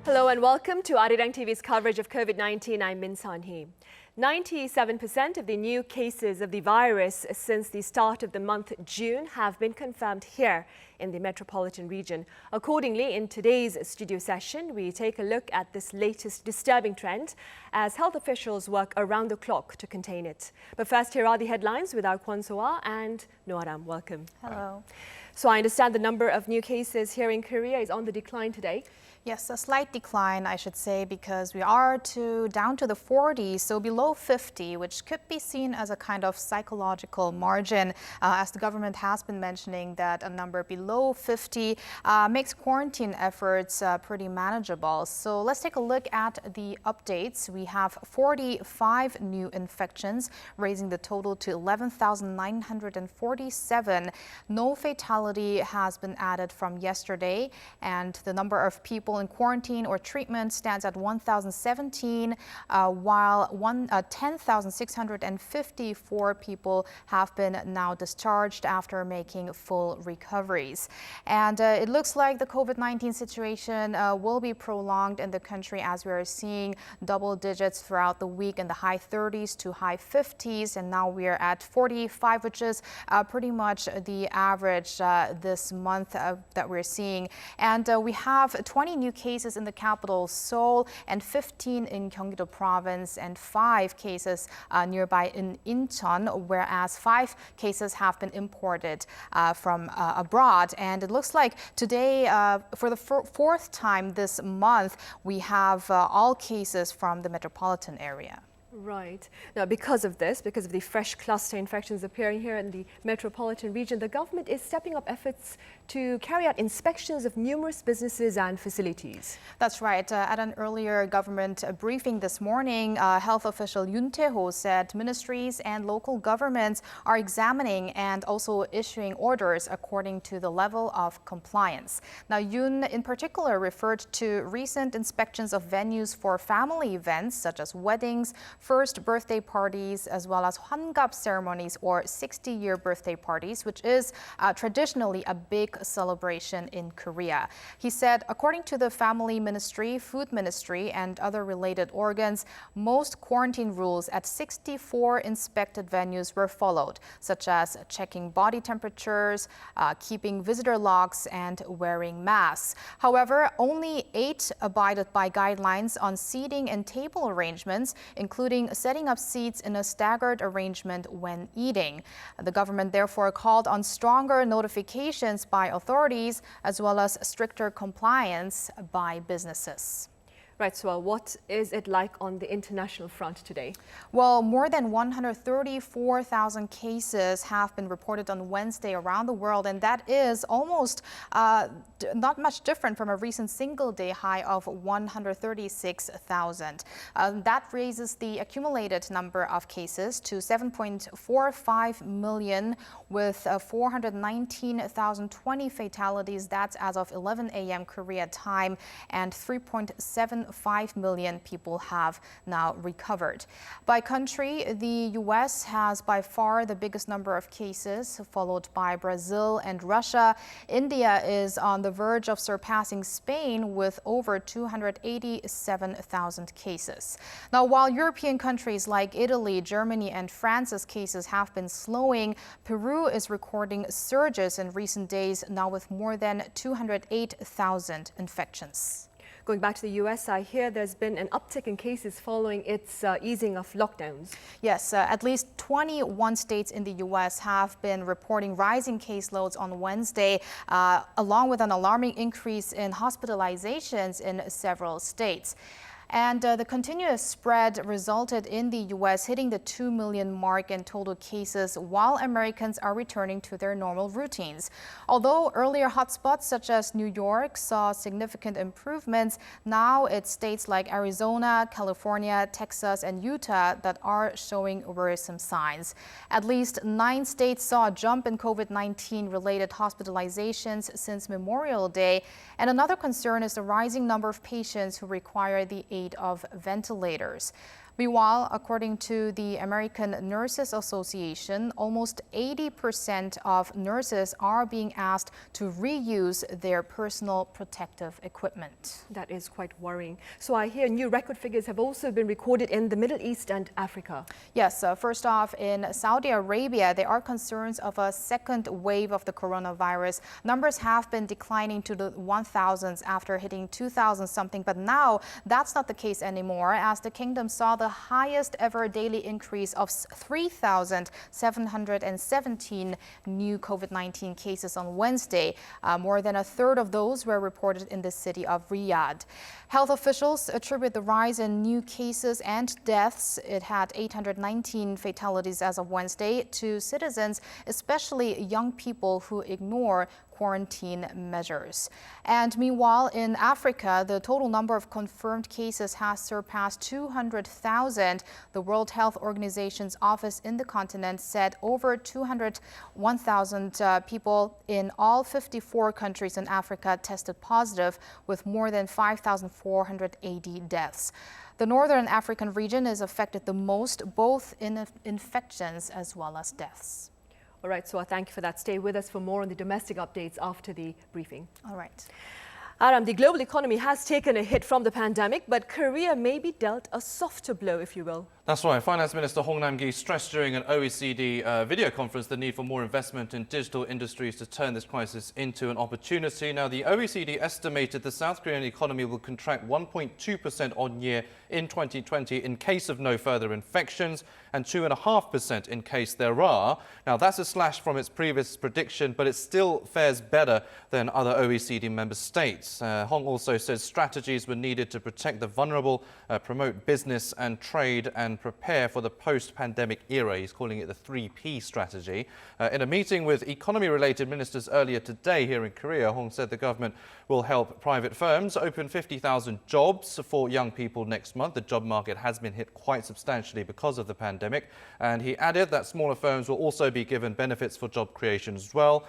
Hello and welcome to Arirang TV's coverage of COVID-19. I'm Min San-hee. 97% of the new cases of the virus since the start of the month June have been confirmed here in the metropolitan region. Accordingly, in today's studio session, we take a look at this latest disturbing trend as health officials work around the clock to contain it. But first, here are the headlines with our Kwon So-ah and Noaram. Welcome. Hello. So I understand the number of new cases here in Korea is on the decline today. Yes, a slight decline, I should say, because we are down to the 40s, so below 50, which could be seen as a kind of psychological margin, as the government has been mentioning that a number below 50 makes quarantine efforts pretty manageable. So let's take a look at the updates. We have 45 new infections, raising the total to 11,947. No fatality has been added from yesterday, and the number of people in quarantine or treatment stands at 1,017, while 10,654 people have been now discharged after making full recoveries. And it looks like the COVID-19 situation will be prolonged in the country as we are seeing double digits throughout the week in the high 30s to high 50s. And now we are at 45, which is pretty much the average this month that we're seeing. And we have 20 new cases in the capital, Seoul, and 15 in Gyeonggi-do province, and 5 cases nearby in Incheon, whereas 5 cases have been imported from abroad. And it looks like today, for the fourth time this month, we have all cases from the metropolitan area. Right. Now, because of the fresh cluster infections appearing here in the metropolitan region, the government is stepping up efforts to carry out inspections of numerous businesses and facilities. That's right. At an earlier government briefing this morning, health official Yoon said ministries and local governments are examining and also issuing orders according to the level of compliance. Now, Yoon in particular referred to recent inspections of venues for family events such as weddings, first birthday parties, as well as Hwangap ceremonies or 60-year birthday parties, which is traditionally a big celebration in Korea. He said, according to the Family Ministry, Food Ministry, and other related organs, most quarantine rules at 64 inspected venues were followed, such as checking body temperatures, keeping visitor logs, and wearing masks. However, only 8 abided by guidelines on seating and table arrangements, including setting up seats in a staggered arrangement when eating. The government therefore called on stronger notifications by authorities as well as stricter compliance by businesses. Right, so what is it like on the international front today? Well, more than 134,000 cases have been reported on Wednesday around the world, and that is almost not much different from a recent single-day high of 136,000. That raises the accumulated number of cases to 7.45 million with 419,020 fatalities. That's as of 11 a.m. Korea time, and 3.75 million people have now recovered. By country, the U.S. has by far the biggest number of cases, followed by Brazil and Russia. India is on the verge of surpassing Spain with over 287,000 cases. Now, while European countries like Italy, Germany, and France's cases have been slowing, Peru is recording surges in recent days, now with more than 208,000 infections. Going back to the U.S., I hear there's been an uptick in cases following its easing of lockdowns. Yes, at least 21 states in the U.S. have been reporting rising caseloads on Wednesday, along with an alarming increase in hospitalizations in several states. And the continuous spread resulted in the U.S. hitting the 2 million mark in total cases while Americans are returning to their normal routines. Although earlier hotspots such as New York saw significant improvements, now it's states like Arizona, California, Texas, and Utah that are showing worrisome signs. At least 9 states saw a jump in COVID-19 related hospitalizations since Memorial Day. And another concern is the rising number of patients who require the aid of ventilators. Meanwhile, according to the American Nurses Association, almost 80% of nurses are being asked to reuse their personal protective equipment. That is quite worrying. So I hear new record figures have also been recorded in the Middle East and Africa. Yes, first off, in Saudi Arabia, there are concerns of a second wave of the coronavirus. Numbers have been declining to the 1,000s after hitting 2,000 something, but now that's not the case anymore, as the kingdom saw the highest ever daily increase of 3,717 new COVID-19 cases on Wednesday. More than a third of those were reported in the city of Riyadh. Health officials attribute the rise in new cases and deaths, it had 819 fatalities as of Wednesday, to citizens, especially young people who ignore quarantine measures. And meanwhile, in Africa, the total number of confirmed cases has surpassed 200,000. The World Health Organization's office in the continent said over 201,000 people in all 54 countries in Africa tested positive, with more than 5,480 deaths. The Northern African region is affected the most, both in infections as well as deaths. All right, so thank you for that. Stay with us for more on the domestic updates after the briefing. All right. Aram, the global economy has taken a hit from the pandemic, but Korea may be dealt a softer blow, if you will. That's right. Finance Minister Hong Nam-gi stressed during an OECD video conference the need for more investment in digital industries to turn this crisis into an opportunity. Now, the OECD estimated the South Korean economy will contract 1.2% on year in 2020 in case of no further infections, and 2.5% in case there are. Now, that's a slash from its previous prediction, but it still fares better than other OECD member states. Hong also says strategies were needed to protect the vulnerable, promote business and trade, and prepare for the post-pandemic era. He's calling it the 3P strategy. In a meeting with economy-related ministers earlier today here in Korea, Hong said the government will help private firms open 50,000 jobs for young people next month. The job market has been hit quite substantially because of the pandemic. And he added that smaller firms will also be given benefits for job creation as well.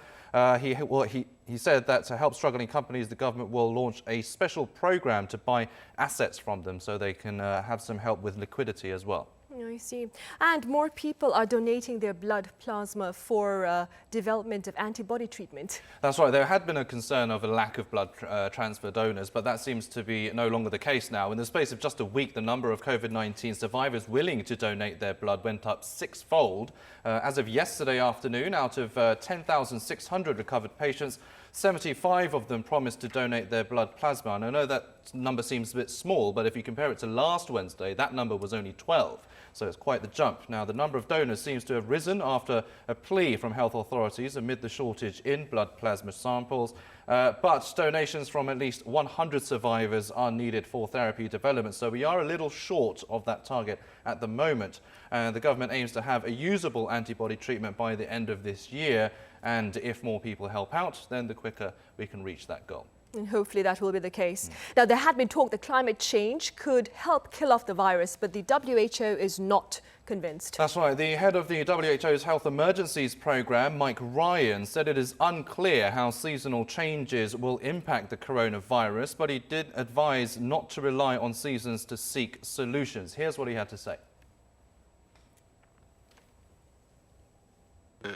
He said that to help struggling companies, the government will launch a special program to buy assets from them so they can have some help with liquidity as well. I see. And more people are donating their blood plasma for development of antibody treatment. That's right. There had been a concern of a lack of blood transfer donors, but that seems to be no longer the case now. In the space of just a week, the number of COVID-19 survivors willing to donate their blood went up sixfold. As of yesterday afternoon, out of 10,600 recovered patients, 75 of them promised to donate their blood plasma. And I know that number seems a bit small, but if you compare it to last Wednesday, that number was only 12. So it's quite the jump. Now, the number of donors seems to have risen after a plea from health authorities amid the shortage in blood plasma samples. But donations from at least 100 survivors are needed for therapy development. So we are a little short of that target at the moment. The government aims to have a usable antibody treatment by the end of this year. And if more people help out, then the quicker we can reach that goal. And hopefully that will be the case. Now, there had been talk that climate change could help kill off the virus, but the WHO is not convinced. That's right. The head of the WHO's Health Emergencies Programme, Mike Ryan, said it is unclear how seasonal changes will impact the coronavirus, but he did advise not to rely on seasons to seek solutions. Here's what he had to say.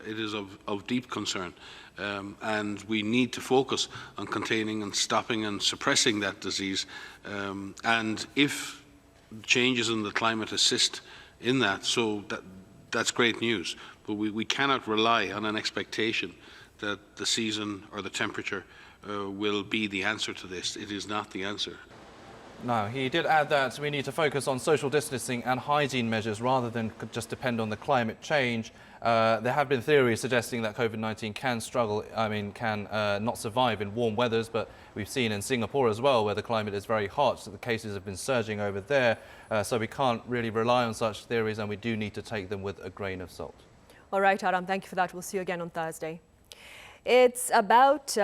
It is of deep concern, and we need to focus on containing and stopping and suppressing that disease. And if changes in the climate assist in that, so that's great news. But we cannot rely on an expectation that the season or the temperature will be the answer to this. It is not the answer. No, he did add that we need to focus on social distancing and hygiene measures rather than just depend on the climate change. There have been theories suggesting that COVID-19 can not survive in warm weathers, but we've seen in Singapore as well, where the climate is very hot, so the cases have been surging over there. So we can't really rely on such theories, and we do need to take them with a grain of salt. All right, Aram, thank you for that. We'll see you again on Thursday. It's about...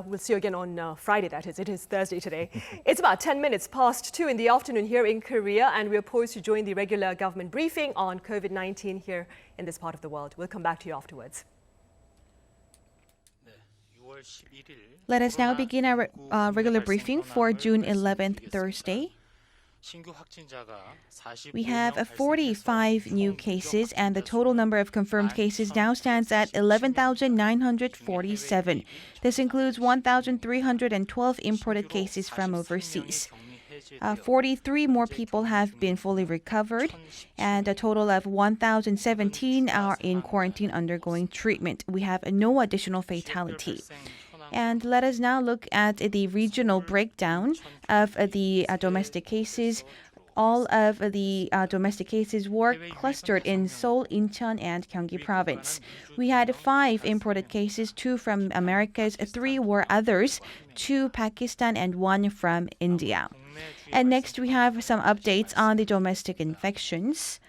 we'll see you again on Friday, that is. It is Thursday today. It's about 10 minutes past 2 in the afternoon here in Korea, and we're poised to join the regular government briefing on COVID-19 here in this part of the world. We'll come back to you afterwards. Let us now begin our regular briefing for June 11th, Thursday. We have 45 new cases, and the total number of confirmed cases now stands at 11,947. This includes 1,312 imported cases from overseas. 43 more people have been fully recovered, and a total of 1,017 are in quarantine undergoing treatment. We have no additional fatality. And let us now look at the regional breakdown of the domestic cases. All of the domestic cases were clustered in Seoul, Incheon, and Gyeonggi province. We had 5 imported cases, 2 from Americas, 3 were others, 2 Pakistan, and 1 from India. And next, we have some updates on the domestic infections.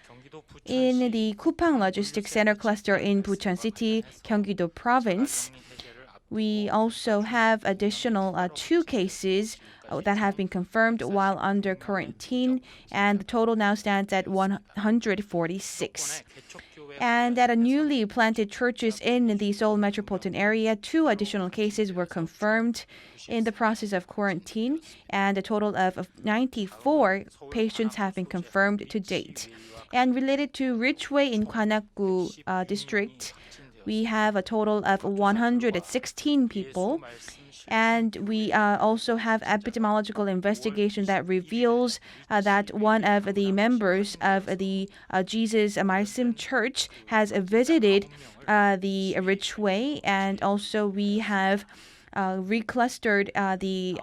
In the Kupang Logistics Center cluster in Bucheon City, Gyeonggi-do province, we also have additional 2 cases that have been confirmed while under quarantine, and the total now stands at 146. And at a newly planted churches in the Seoul metropolitan area, 2 additional cases were confirmed in the process of quarantine, and a total of 94 patients have been confirmed to date. And related to Richway in Gwanak-gu district, we have a total of 116 people. And we also have epidemiological investigation that reveals that one of the members of the Jesus Marsim Church has visited the Richway, and also we have reclustered the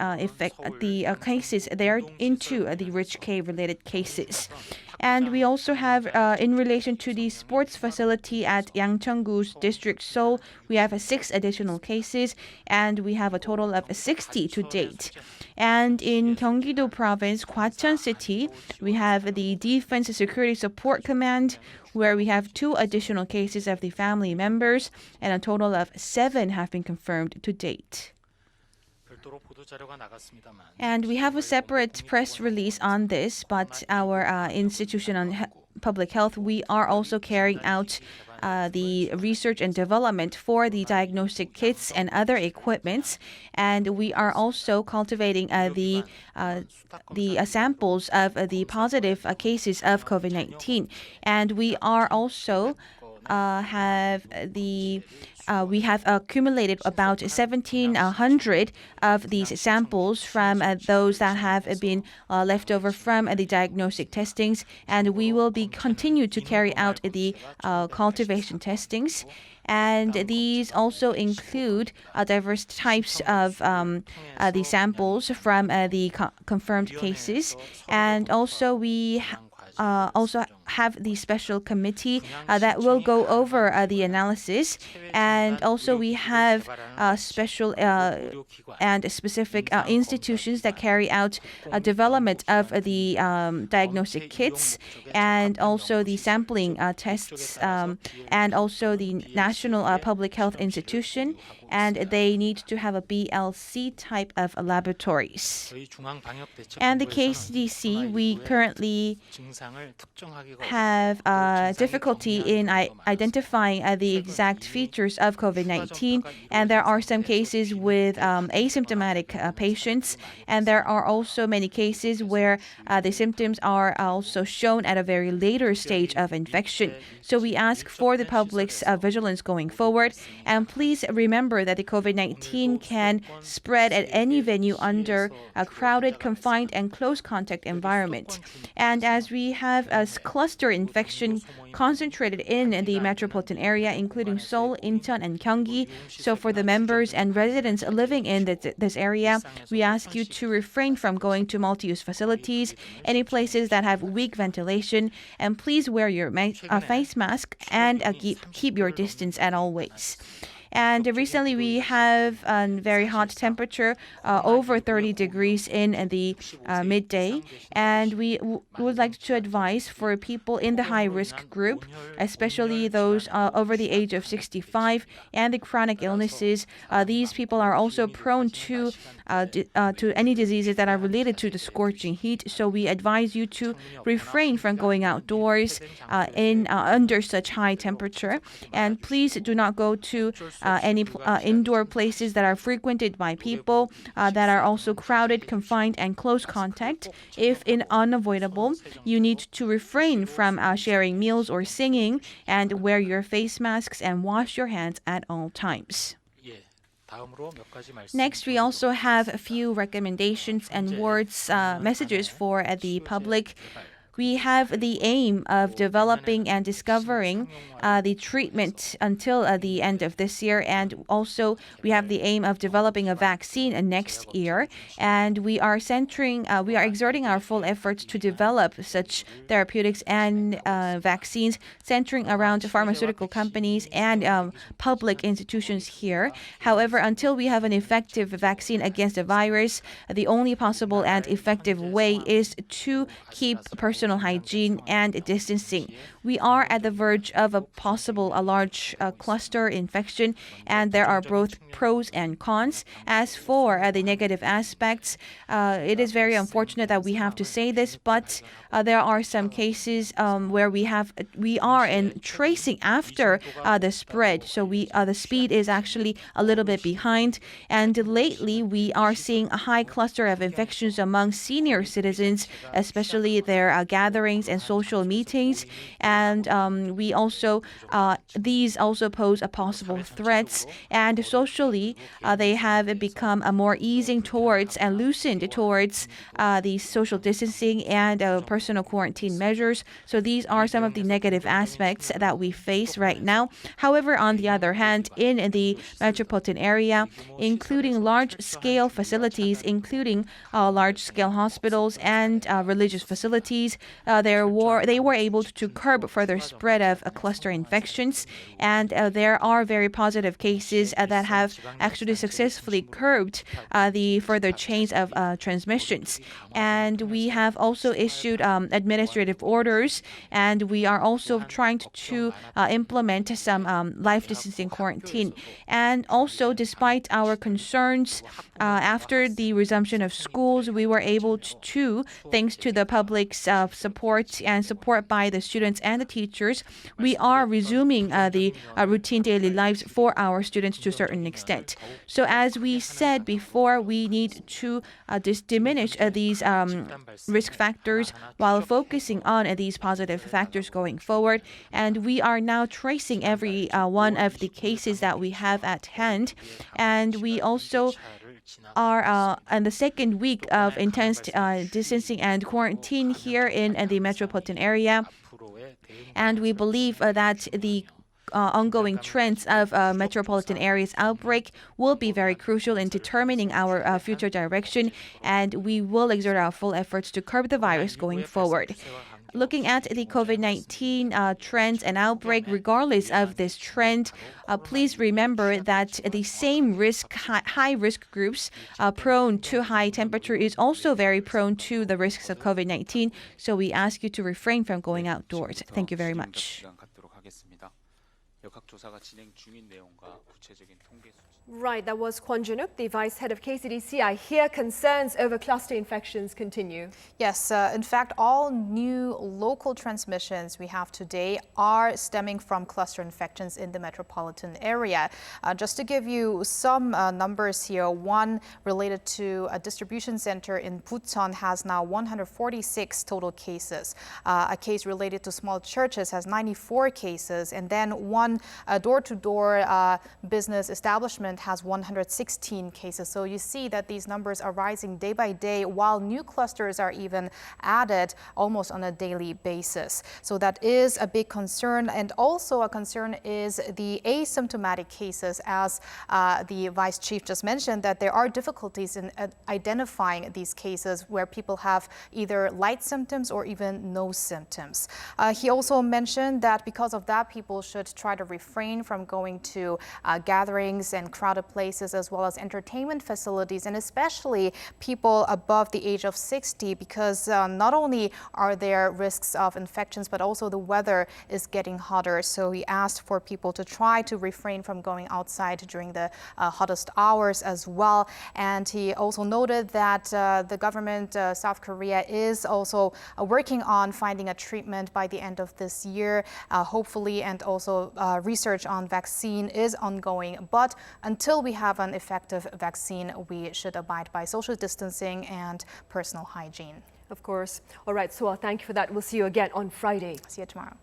cases there into the Rich K related cases. And we also have, in relation to the sports facility at Yangcheong-gu's district Seoul, we have 6 additional cases, and we have a total of 60 to date. And in Gyeonggi-do province, Gwacheon City, we have the Defense Security Support Command, where we have 2 additional cases of the family members, and a total of 7 have been confirmed to date. And we have a separate press release on this, but our institution on public health, we are also carrying out the research and development for the diagnostic kits and other equipments, and we are also cultivating the samples of the positive cases of COVID-19, and we are also we have accumulated about 1,700 of these samples from those that have been left over from the diagnostic testings, and we will be continue to carry out the cultivation testings. And these also include diverse types of the samples from the confirmed cases, and also we also have the special committee that will go over the analysis, and also we have special and specific institutions that carry out development of the diagnostic kits, and also the sampling tests, and also the National Public Health Institution, and they need to have a BLC type of laboratories. And the KCDC, we currently have difficulty in identifying the exact features of COVID-19, and there are some cases with asymptomatic patients, and there are also many cases where the symptoms are also shown at a very later stage of infection. So we ask for the public's vigilance going forward, and please remember that the COVID-19 can spread at any venue under a crowded, confined, and close contact environment. And as we have a cluster infection concentrated in the metropolitan area, including Seoul, Incheon, and Gyeonggi, so for the members and residents living in this area, we ask you to refrain from going to multi-use facilities, any places that have weak ventilation, and please wear your face mask and keep your distance at all ways. And recently we have a very hot temperature, over 30 degrees in the midday. And we would like to advise for people in the high-risk group, especially those over the age of 65 and the chronic illnesses. These people are also prone to any diseases that are related to the scorching heat. So we advise you to refrain from going outdoors under such high temperature. And please do not go to any indoor places that are frequented by people that are also crowded, confined, and close contact. If unavoidable, you need to refrain from sharing meals or singing, and wear your face masks and wash your hands at all times. Next, we also have a few recommendations and messages for the public. We have the aim of developing and discovering the treatment until the end of this year, and also we have the aim of developing a vaccine next year. And we are exerting our full efforts to develop such therapeutics and vaccines, centering around pharmaceutical companies and public institutions here. However, until we have an effective vaccine against the virus, the only possible and effective way is to keep personal hygiene and distancing. We are at the verge of a large cluster infection, and there are both pros and cons. As for the negative aspects, it is very unfortunate that we have to say this, but there are some cases where we are in tracing after the spread. So the speed is actually a little bit behind, and lately we are seeing a high cluster of infections among senior citizens, especially their gatherings and social meetings, and these also pose a possible threats. And socially, they have become more easing towards and loosened towards the social distancing and personal quarantine measures. So these are some of the negative aspects that we face right now. However, on the other hand, in the metropolitan area, including large-scale facilities, including large-scale hospitals and religious facilities, they were able to curb further spread of cluster infections, and there are very positive cases that have actually successfully curbed the further chains of transmissions. And we have also issued administrative orders, and we are also trying to implement some life distancing quarantine. And also, despite our concerns, after the resumption of schools, we were able to, thanks to the public's support and support by the students and the teachers, we are resuming the routine daily lives for our students to a certain extent. So as we said before, we need to diminish these risk factors while focusing on these positive factors going forward. And we are now tracing every one of the cases that we have at hand. And we also are in the second week of intense distancing and quarantine here in the metropolitan area. And we believe that the ongoing trends of metropolitan areas outbreak will be very crucial in determining our future direction, and we will exert our full efforts to curb the virus going forward. Looking at the COVID-19 trends and outbreak, regardless of this trend, please remember that the same high-risk groups prone to high temperature is also very prone to the risks of COVID-19. So we ask you to refrain from going outdoors. Thank you very much. Right, that was Kwon Jun-wook, the Vice Head of KCDC. I hear concerns over cluster infections continue. Yes, in fact, all new local transmissions we have today are stemming from cluster infections in the metropolitan area. Just to give you some numbers here, one related to a distribution center in Bucheon has now 146 total cases. A case related to small churches has 94 cases, and then one door-to-door business establishment has 116 cases. So you see that these numbers are rising day by day, while new clusters are even added almost on a daily basis. So that is a big concern. And also a concern is the asymptomatic cases, as the Vice Chief just mentioned, that there are difficulties in identifying these cases where people have either light symptoms or even no symptoms. He also mentioned that because of that, people should try to refrain from going to gatherings and crowd crowded places as well as entertainment facilities, and especially people above the age of 60, because not only are there risks of infections, but also the weather is getting hotter. So he asked for people to try to refrain from going outside during the hottest hours as well. And he also noted that the government, South Korea, is also working on finding a treatment by the end of this year, hopefully, and also research on vaccine is ongoing. But until we have an effective vaccine, we should abide by social distancing and personal hygiene. Of course. All right, Suha, thank you for that. We'll see you again on Friday. See you tomorrow.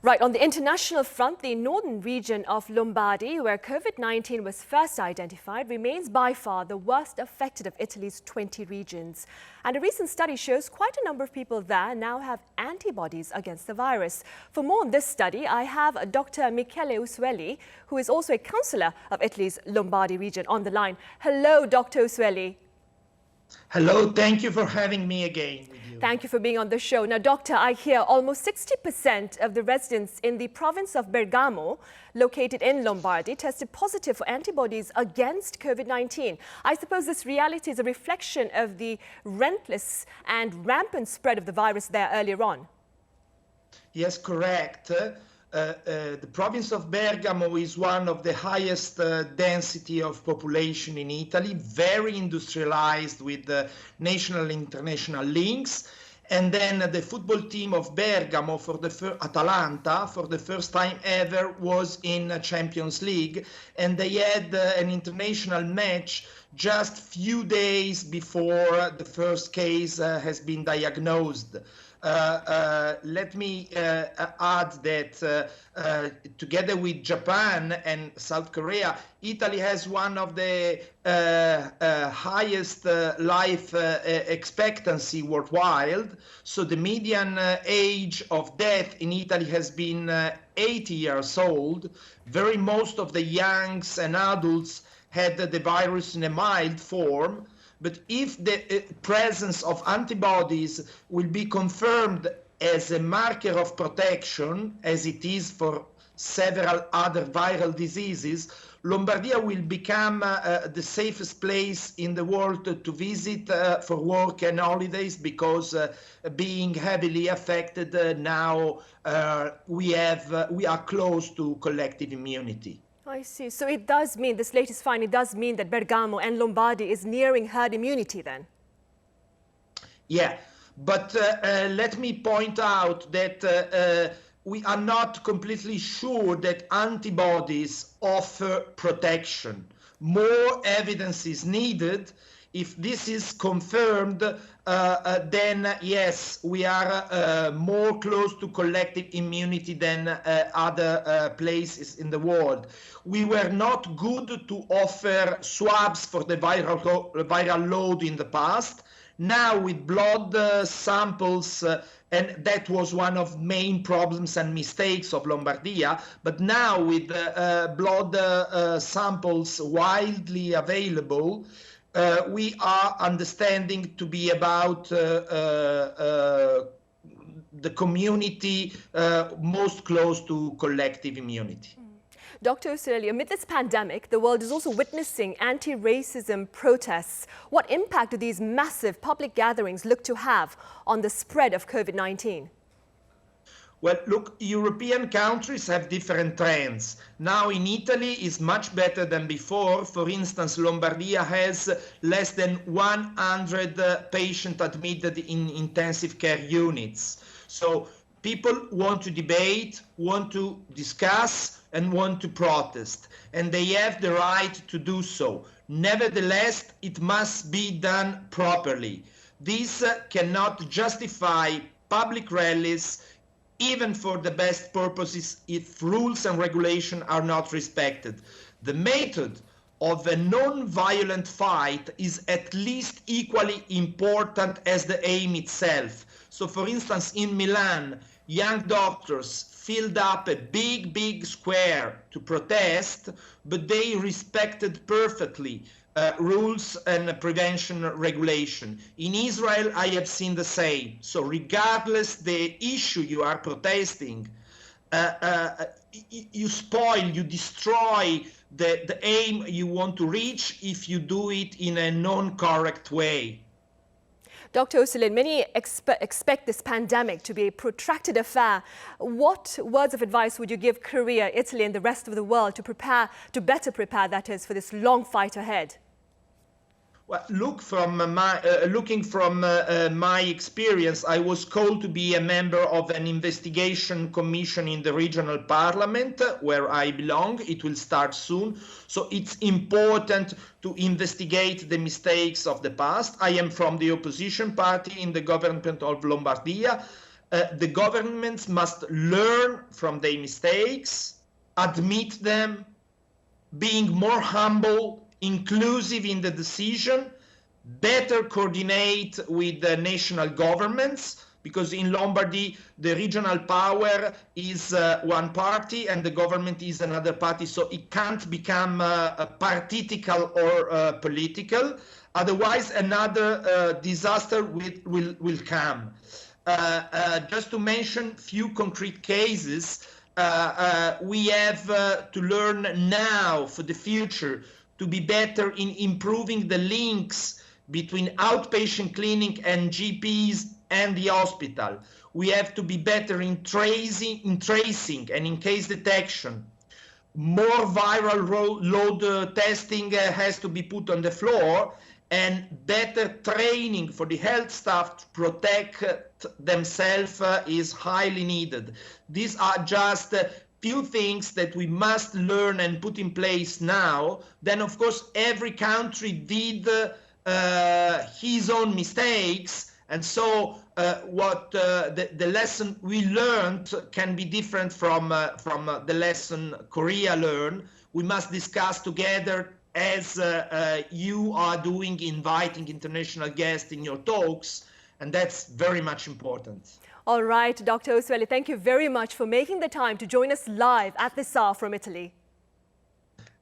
Right, on the international front, the northern region of Lombardy, where COVID-19 was first identified, remains by far the worst affected of Italy's 20 regions. And a recent study shows quite a number of people there now have antibodies against the virus. For more on this study, I have Dr. Michele Usuelli, who is also a councillor of Italy's Lombardy region, on the line. Hello, Dr. Usuelli. Hello, thank you for having me again with you. Thank you for being on the show. Now, Doctor, I hear almost 60% of the residents in the province of Bergamo, located in Lombardy, tested positive for antibodies against COVID-19. I suppose this reality is a reflection of the relentless and rampant spread of the virus there earlier on. Yes, correct. The province of Bergamo is one of the highest density of population in Italy, very industrialized with national and international links. And then the football team of Bergamo, Atalanta, for the first time ever was in Champions League. And they had an international match just few days before the first case has been diagnosed. Let me add that together with Japan and South Korea, Italy has one of the highest life expectancy worldwide. So the median age of death in Italy has been 80 years old. Most of the youngs and adults had the virus in a mild form. But if the presence of antibodies will be confirmed as a marker of protection, as it is for several other viral diseases, Lombardy will become the safest place in the world to visit for work and holidays, because being heavily affected now, we are close to collective immunity. I see. So it does mean, this latest finding does mean that Bergamo and Lombardy is nearing herd immunity then? Yeah, but let me point out that we are not completely sure that antibodies offer protection. More evidence is needed. If this is confirmed, then yes, we are more close to collective immunity than other places in the world. We were not good to offer swabs for the viral load in the past. Now with blood samples, and that was one of main problems and mistakes of Lombardia, but now with blood samples widely available, we are understanding to be about the community most close to collective immunity. Dr. Usuelli, amid this pandemic, the world is also witnessing anti-racism protests. What impact do these massive public gatherings look to have on the spread of COVID-19? Well, look, European countries have different trends. Now in Italy is much better than before. For instance, Lombardia has less than 100 patients admitted in intensive care units. So people want to debate, want to discuss, and want to protest, and they have the right to do so. Nevertheless, it must be done properly. This cannot justify public rallies, even for the best purposes, if rules and regulations are not respected. The method of a non-violent fight is at least equally important as the aim itself. So for instance, in Milan, young doctors filled up a big square to protest, but they respected perfectly rules and prevention regulation. In Israel, I have seen the same. So regardless the issue you are protesting, you spoil, you destroy the aim you want to reach if you do it in a non-correct way. Dr. Özelin, many expect this pandemic to be a protracted affair. What words of advice would you give Korea, Italy, and the rest of the world to better prepare, that is, for this long fight ahead? Well, looking from my experience, I was called to be a member of an investigation commission in the regional parliament where I belong. It will start soon. So it's important to investigate the mistakes of the past. I am from the opposition party in the government of Lombardia. The governments must learn from their mistakes, admit them, being more humble, inclusive in the decision, better coordinate with the national governments, because in Lombardy, the regional power is one party and the government is another party, so it can't become partisan or political. Otherwise, another disaster will come. Just to mention few concrete cases, we have to learn now for the future to be better in improving the links between outpatient clinic and GPs and the hospital. We have to be better in tracing and in case detection. More viral load testing has to be put on the floor, and better training for the health staff to protect themselves is highly needed. These are just few things that we must learn and put in place now. Then, of course, every country did his own mistakes, and so the lesson we learned can be different from the lesson Korea learned. We must discuss together, as you are doing, inviting international guests in your talks, and that's very much important. All right, Dr. Özelin, thank you very much for making the time to join us live at this hour from Italy.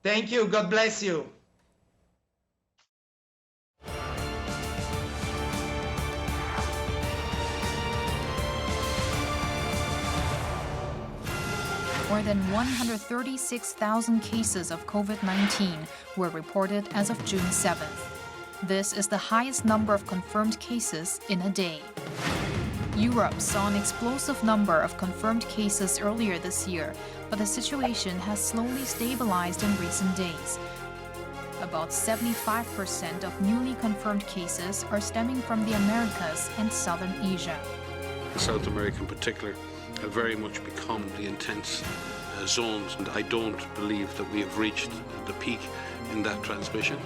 Thank you. God bless you. More than 136,000 cases of COVID-19 were reported as of June 7th. This is the highest number of confirmed cases in a day. Europe saw an explosive number of confirmed cases earlier this year, but the situation has slowly stabilized in recent days. About 75% of newly confirmed cases are stemming from the Americas and Southern Asia. South America in particular have very much become the intense zones, and I don't believe that we have reached the peak in that transmission.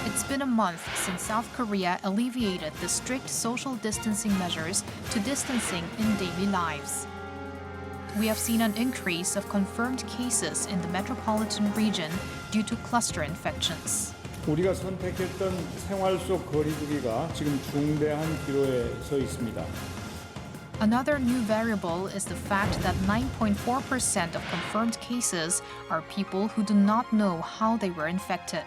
It's been a month since South Korea alleviated the strict social distancing measures to distancing in daily lives. We have seen an increase of confirmed cases in the metropolitan region due to cluster infections. 우리가 선택했던 생활 속 거리두기가 지금 중대한 기로에 서 있습니다. Another new variable is the fact that 9.4% of confirmed cases are people who do not know how they were infected.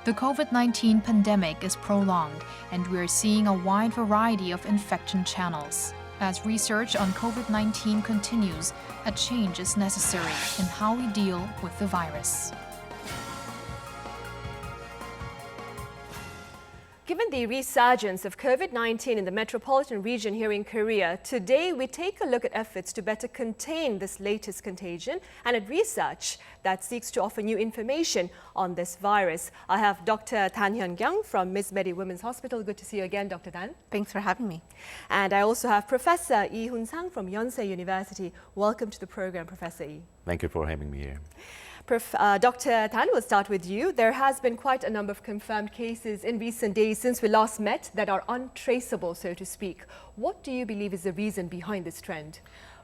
The COVID-19 pandemic is prolonged, and we are seeing a wide variety of infection channels. As research on COVID-19 continues, a change is necessary in how we deal with the virus. Given the resurgence of COVID-19 in the metropolitan region here in Korea, today we take a look at efforts to better contain this latest contagion and at research that seeks to offer new information on this virus. I have Dr. Hyun-kyung from MizMedi Women's Hospital. Good to see you again, Dr. Tan. Thanks for having me. And I also have Professor Hoon-sang from Yonsei University. Welcome to the program, Professor Lee. Thank you for having me here. Dr. Tan, we'll start with you. There has been quite a number of confirmed cases in recent days since we last met that are untraceable, so to speak. What do you believe is the reason behind this trend?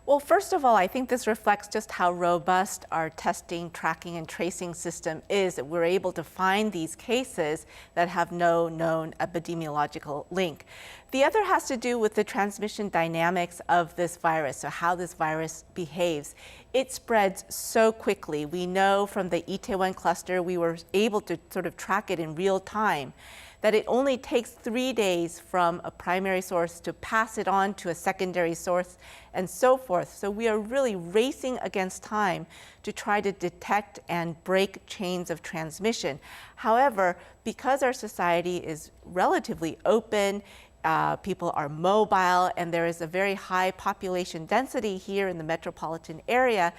Well, first of all, I think this reflects just how robust our testing, tracking, and tracing system is, that we're able to find these cases that have no known epidemiological link. The other has to do with the transmission dynamics of this virus, so how this virus behaves. It spreads so quickly. We know from the Itaewon cluster, we were able to sort of track it in real time, that it only takes 3 days from a primary source to pass it on to a secondary source and so forth. So we are really racing against time to try to detect and break chains of transmission. However, because our society is relatively open, people are mobile, and there is a very high population density here in the metropolitan area,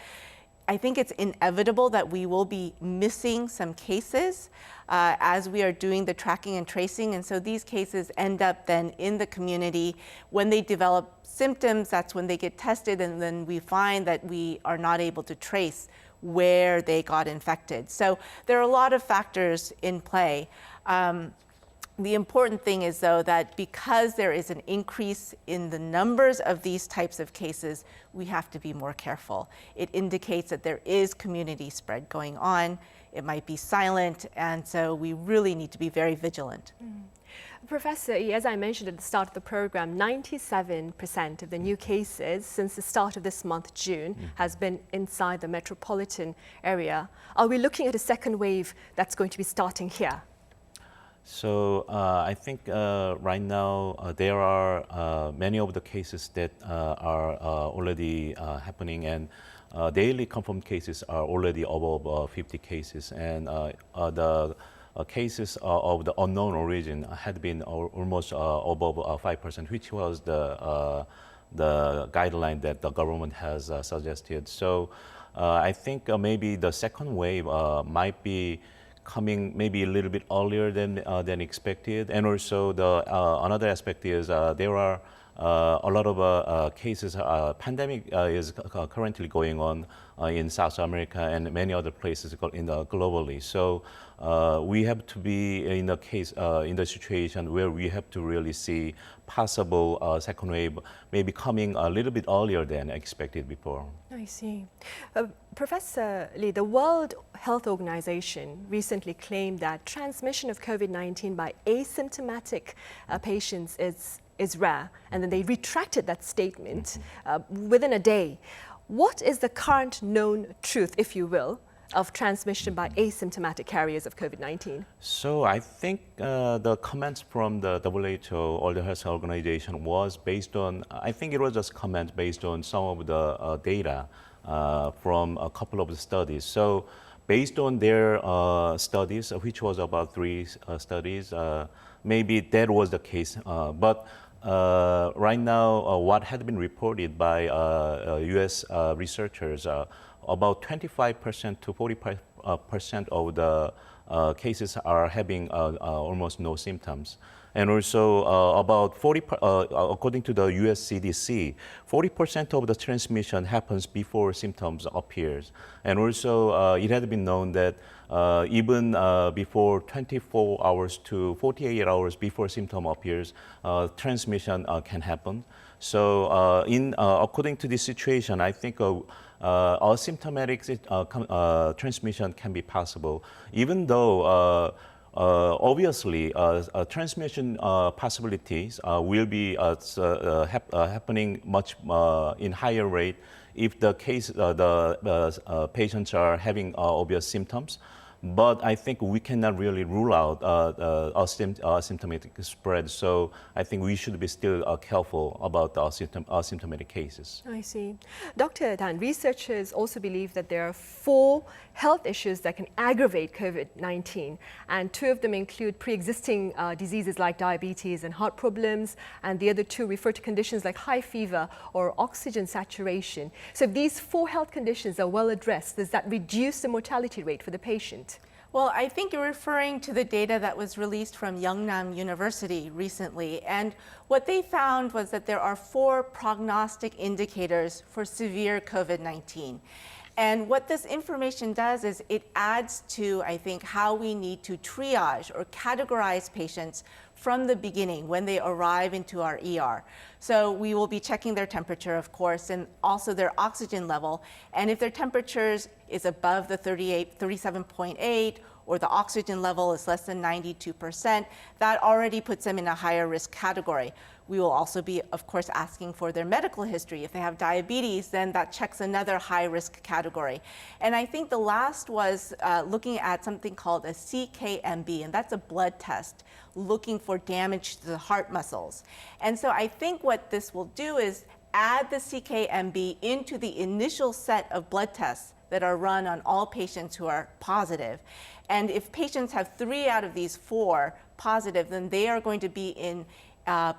I think it's inevitable that we will be missing some cases as we are doing the tracking and tracing. And so these cases end up then in the community. When they develop symptoms, that's when they get tested, and then we find that we are not able to trace where they got infected. So there are a lot of factors in play. The important thing is, though, that because there is an increase in the numbers of these types of cases, we have to be more careful. It indicates that there is community spread going on. It might be silent, and so we really need to be very vigilant. Professor Yi, as I mentioned at the start of the program, 97% of the new cases since the start of this month, June, has been inside the metropolitan area. Are we looking at a second wave that's going to be starting here? So I think right now there are many of the cases that are already happening, and daily confirmed cases are already above 50 cases, and the cases of the unknown origin had been almost above 5%, which was the guideline that the government has suggested. So I think maybe the second wave might be coming maybe a little bit earlier than expected, and also the another aspect is there are a lot of cases. Pandemic is currently going on in South America and many other places globally. So we have to be in the situation where we have to really see possible second wave maybe coming a little bit earlier than expected before. I see. Professor Lee, the World Health Organization recently claimed that transmission of COVID-19 by asymptomatic patients is rare, and then they retracted that statement within a day. What is the current known truth, if you will, of transmission by asymptomatic carriers of COVID-19? So I think the comments from the WHO, or the Health Organization, was based on, I think it was just comments based on some of the data from a couple of the studies. So based on their studies, which was about 3 studies, maybe that was the case. But right now, what had been reported by US researchers, about 25% to 45% of the cases are having almost no symptoms. And also about 40, according to the US CDC, 40% of the transmission happens before symptoms appears. And also it had been known that even before 24 hours to 48 hours before symptom appears, transmission can happen. So according to this situation, I think asymptomatic transmission can be possible, even though obviously transmission possibilities will be happening much in higher rate if the patients are having obvious symptoms. But I think we cannot really rule out asymptomatic spread. So I think we should be still careful about the asymptomatic cases. I see. Dr. Tan, researchers also believe that there are 4 health issues that can aggravate COVID-19. And 2 of them include pre-existing diseases like diabetes and heart problems. And the other 2 refer to conditions like high fever or oxygen saturation. So if these 4 health conditions are well addressed, does that reduce the mortality rate for the patient? Well, I think you're referring to the data that was released from Yeongnam University recently. And what they found was that there are 4 prognostic indicators for severe COVID-19. And what this information does is it adds to, I think, how we need to triage or categorize patients from the beginning when they arrive into our ER. So we will be checking their temperature, of course, and also their oxygen level. And if their temperatures is above the 37.8 or the oxygen level is less than 92%, that already puts them in a higher risk category. We will also be, of course, asking for their medical history. If they have diabetes, then that checks another high risk category. And I think the last was looking at something called a CKMB, and that's a blood test looking for damage to the heart muscles. And so I think what this will do is add the CKMB into the initial set of blood tests that are run on all patients who are positive. And if patients have 3 out of these 4 positive, then they are going to be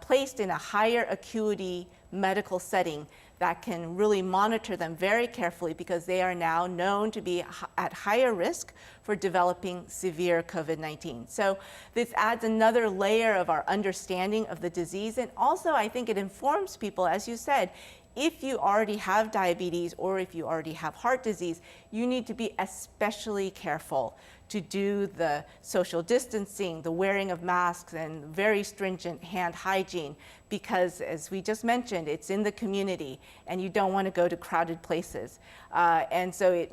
placed in a higher acuity medical setting that can really monitor them very carefully, because they are now known to be at higher risk for developing severe COVID-19. So this adds another layer of our understanding of the disease. And also, I think it informs people, as you said, if you already have diabetes or if you already have heart disease, you need to be especially careful to do the social distancing, the wearing of masks, and very stringent hand hygiene, because as we just mentioned, it's in the community and you don't want to go to crowded places. And so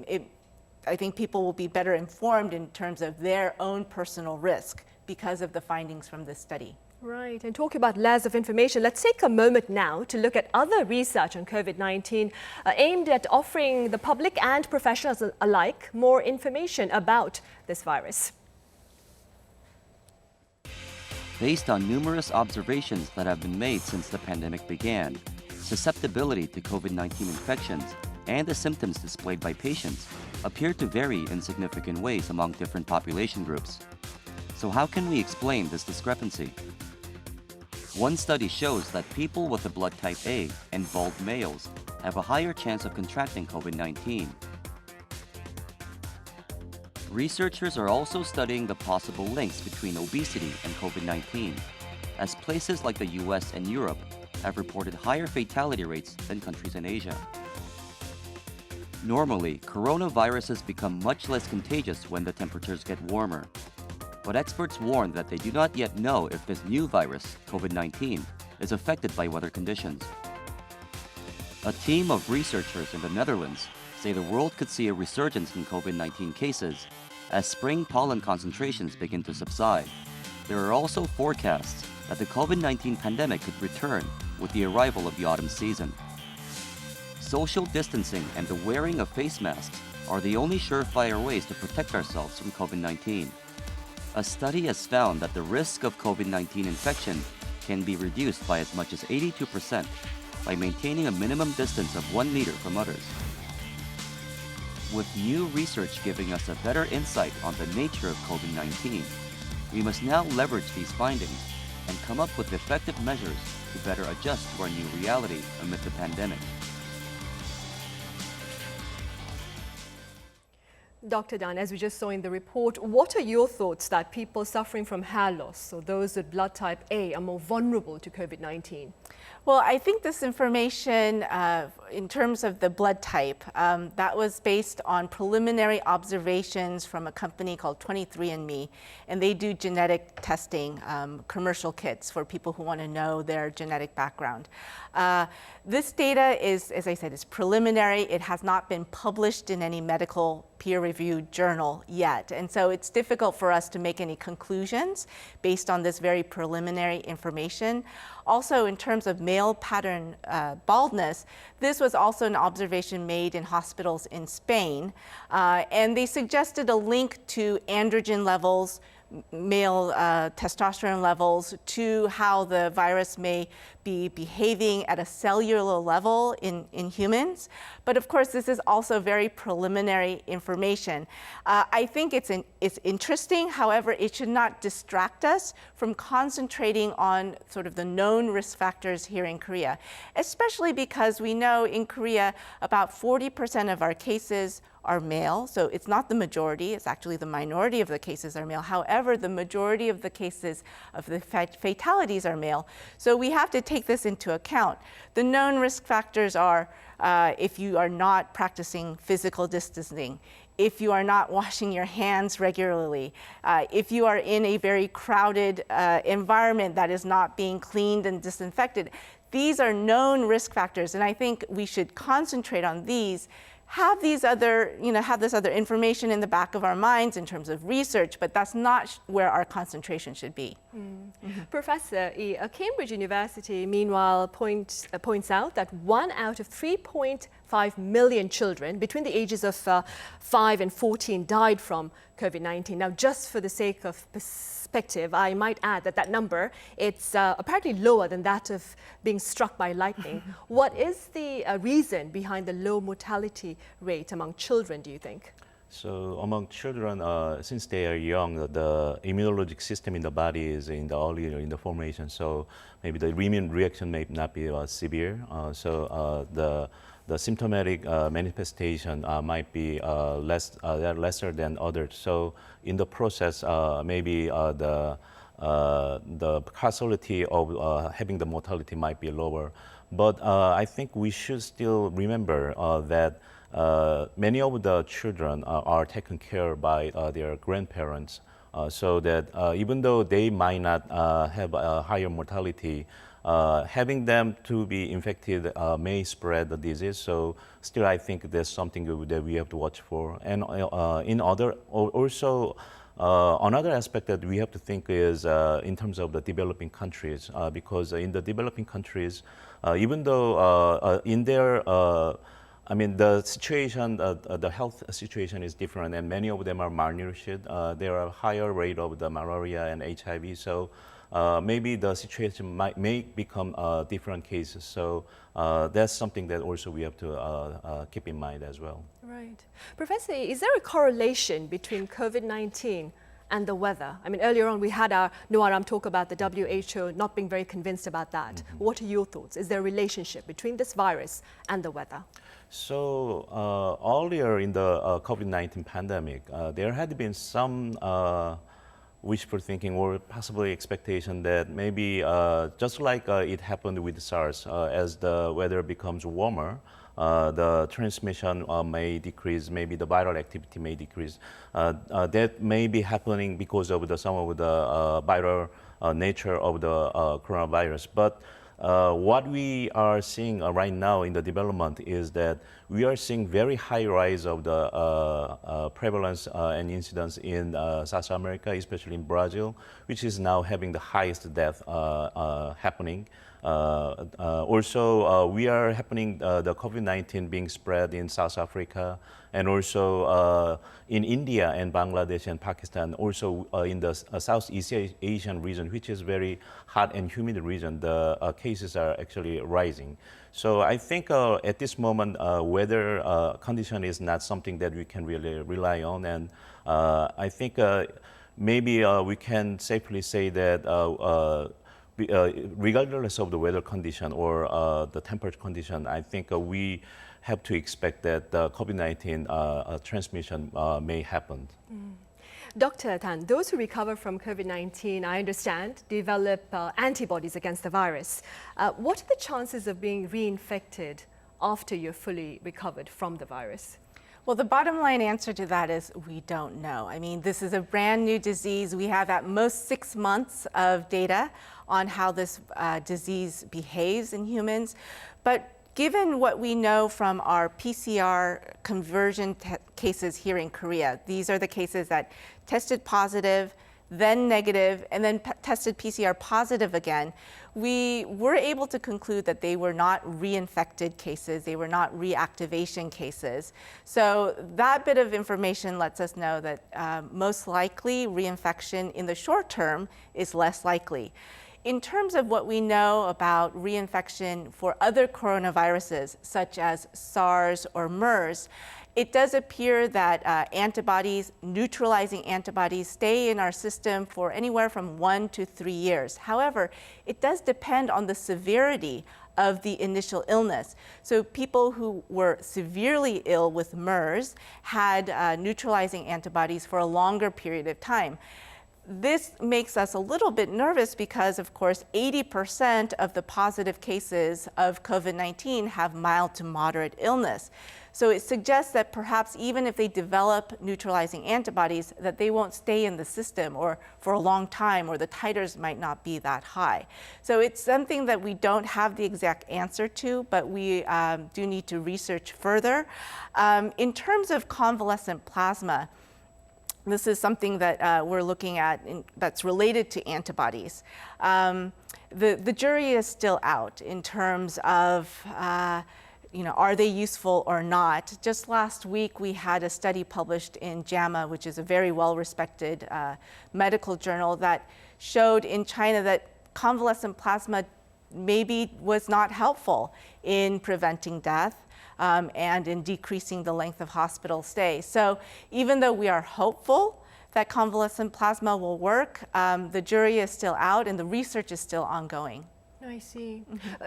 I think people will be better informed in terms of their own personal risk because of the findings from this study. Right, and talking about layers of information, let's take a moment now to look at other research on COVID-19 aimed at offering the public and professionals alike more information about this virus. Based on numerous observations that have been made since the pandemic began, susceptibility to COVID-19 infections and the symptoms displayed by patients appear to vary in significant ways among different population groups. So how can we explain this discrepancy? One study shows that people with the blood type A and bald males have a higher chance of contracting COVID-19. Researchers are also studying the possible links between obesity and COVID-19, as places like the US and Europe have reported higher fatality rates than countries in Asia. Normally, coronaviruses become much less contagious when the temperatures get warmer. But experts warn that they do not yet know if this new virus, COVID-19, is affected by weather conditions. A team of researchers in the Netherlands say the world could see a resurgence in COVID-19 cases as spring pollen concentrations begin to subside. There are also forecasts that the COVID-19 pandemic could return with the arrival of the autumn season. Social distancing and the wearing of face masks are the only surefire ways to protect ourselves from COVID-19. A study has found that the risk of COVID-19 infection can be reduced by as much as 82% by maintaining a minimum distance of 1 meter from others. With new research giving us a better insight on the nature of COVID-19, we must now leverage these findings and come up with effective measures to better adjust to our new reality amid the pandemic. Dr. Dan, as we just saw in the report, what are your thoughts that people suffering from hair loss or those with blood type A are more vulnerable to COVID-19? Well, I think this information in terms of the blood type, that was based on preliminary observations from a company called 23andMe, and they do genetic testing, commercial kits for people who want to know their genetic background. This data is, as I said, is preliminary. It has not been published in any medical peer-reviewed journal yet, and so it's difficult for us to make any conclusions based on this very preliminary information. Also, in terms of male pattern baldness, this was also an observation made in hospitals in Spain, and they suggested a link to androgen levels, male testosterone levels, to how the virus may be behaving at a cellular level in humans. But of course, this is also very preliminary information. I think it's interesting. However, it should not distract us from concentrating on sort of the known risk factors here in Korea, especially because we know in Korea about 40% of our cases are male, so it's not the majority, it's actually the minority of the cases are male. However, the majority of the cases of the fatalities are male. So we have to take this into account. The known risk factors are if you are not practicing physical distancing, if you are not washing your hands regularly, if you are in a very crowded environment that is not being cleaned and disinfected. These are known risk factors, and I think we should concentrate on these have these other, have this other information in the back of our minds in terms of research, but that's not where our concentration should be. Professor E, Cambridge University, meanwhile, points out that 1 out of 3.5 million children between the ages of 5 and 14 died from COVID-19. Now, just for the sake of perspective, I might add that number, it's apparently lower than that of being struck by lightning. What is the reason behind the low mortality rate among children, do you think? So among children, since they are young, the immunologic system in the body is in the earlier in the formation. So maybe the immune reaction may not be severe. So the symptomatic manifestation might be lesser than others. So in the process, maybe the causality of having the mortality might be lower. But I think we should still remember that many of the children are taken care by their grandparents, so that even though they might not have a higher mortality, having them to be infected may spread the disease. So still, I think there's something that we have to watch for. And another aspect that we have to think is in terms of the developing countries, because in the developing countries, even though in their the situation, the health situation is different, and many of them are malnourished. There are a higher rate of the malaria and HIV. So maybe the situation may become different cases. So that's something that also we have to keep in mind as well. Right. Professor, is there a correlation between COVID-19 and the weather? I mean, earlier on we had our Noaram talk about the WHO not being very convinced about that. What are your thoughts? Is there a relationship between this virus and the weather? So earlier in the COVID-19 pandemic, there had been some wishful thinking or possibly expectation that maybe just like it happened with SARS, as the weather becomes warmer, the transmission may decrease, maybe the viral activity may decrease. That may be happening because of some of the viral nature of the coronavirus. But what we are seeing right now in the development is that we are seeing very high rise of the prevalence and incidence in South America, especially in Brazil, which is now having the highest death happening. Also, we are happening the COVID-19 being spread in South Africa, and also in India and Bangladesh and Pakistan, also in the Southeast Asian region, which is very hot and humid region, the cases are actually rising. So I think at this moment, weather condition is not something that we can really rely on, and I think maybe we can safely say that regardless of the weather condition or the temperature condition, I think we have to expect that the COVID-19 transmission may happen. Dr. Tan, those who recover from COVID-19, I understand, develop antibodies against the virus. What are the chances of being reinfected after you're fully recovered from the virus? Well, the bottom line answer to that is we don't know. I mean, this is a brand new disease. We have at most 6 months of data on how this disease behaves in humans. But given what we know from our PCR conversion cases here in Korea, these are the cases that tested positive, then negative, and then tested PCR positive again, we were able to conclude that they were not reinfected cases, they were not reactivation cases. So that bit of information lets us know that most likely reinfection in the short term is less likely. In terms of what we know about reinfection for other coronaviruses, such as SARS or MERS, it does appear that antibodies, neutralizing antibodies, stay in our system for anywhere from 1 to 3 years. However, it does depend on the severity of the initial illness. So people who were severely ill with MERS had neutralizing antibodies for a longer period of time. This makes us a little bit nervous because, of course, 80% of the positive cases of COVID-19 have mild to moderate illness. So it suggests that perhaps even if they develop neutralizing antibodies, that they won't stay in the system or for a long time, or the titers might not be that high. So it's something that we don't have the exact answer to, but we do need to research further. In terms of convalescent plasma, this is something that we're looking at that's related to antibodies. The jury is still out in terms of are they useful or not? Just last week, we had a study published in JAMA, which is a very well-respected medical journal, that showed in China that convalescent plasma maybe was not helpful in preventing death and in decreasing the length of hospital stay. So even though we are hopeful that convalescent plasma will work, the jury is still out and the research is still ongoing. I see.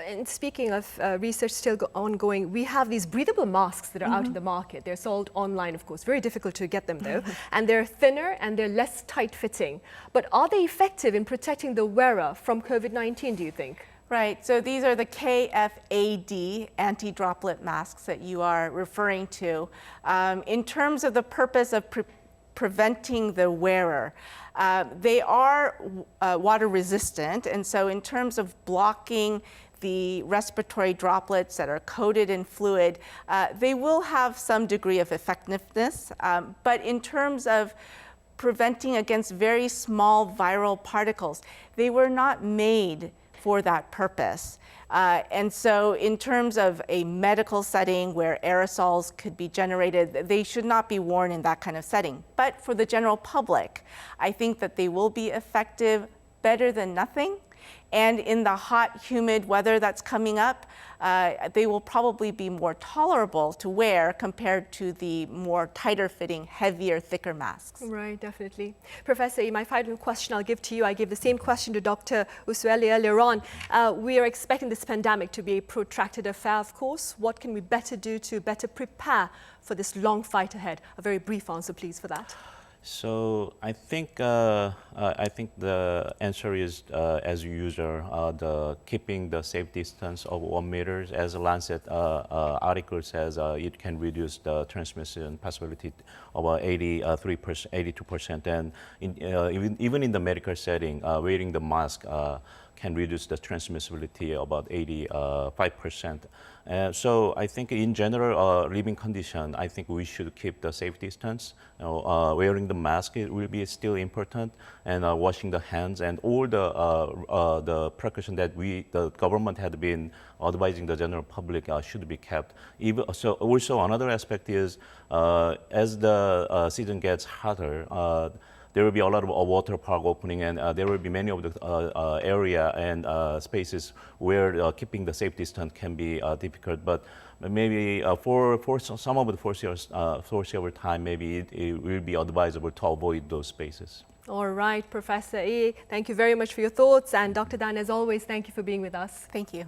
And speaking of research still ongoing, we have these breathable masks that are out in the market. They're sold online, of course. Very difficult to get them, though. And they're thinner and they're less tight-fitting. But are they effective in protecting the wearer from COVID-19, do you think? Right. So these are the KFAD anti-droplet masks that you are referring to. In terms of the purpose of preventing the wearer, they are water resistant, and so in terms of blocking the respiratory droplets that are coated in fluid, they will have some degree of effectiveness, but in terms of preventing against very small viral particles, they were not made for that purpose. And so in terms of a medical setting where aerosols could be generated, they should not be worn in that kind of setting. But for the general public, I think that they will be effective, better than nothing. And in the hot, humid weather that's coming up, they will probably be more tolerable to wear compared to the more tighter fitting, heavier, thicker masks. Right, definitely. Professor, my final question I'll give to you. I gave the same question to Dr. Usueli earlier on. We are expecting this pandemic to be a protracted affair, of course. What can we better do to better prepare for this long fight ahead? A very brief answer, please, for that. So I think the answer is as usual, keeping the safe distance of 1 meter. As the Lancet article says, it can reduce the transmission possibility of 82%, and even in the medical setting, wearing the mask can reduce the transmissibility about 85%. So I think in general, living condition, I think we should keep the safe distance. Wearing the mask, it will be still important, and washing the hands and all the precaution that the government had been advising the general public should be kept. So also another aspect is as the season gets hotter, there will be a lot of water park opening, and there will be many of the area and spaces where keeping the safe distance can be difficult. But maybe for some of the foreseeable time, maybe it will be advisable to avoid those spaces. All right, Professor E, thank you very much for your thoughts. And Dr. Dan, as always, thank you for being with us. Thank you.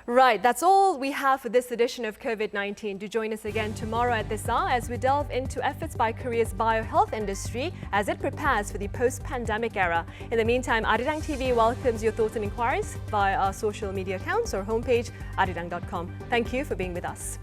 Right, that's all we have for this edition of COVID-19. Do join us again tomorrow at this hour as we delve into efforts by Korea's biohealth industry as it prepares for the post-pandemic era. In the meantime, Arirang TV welcomes your thoughts and inquiries via our social media accounts or homepage, arirang.com. Thank you for being with us.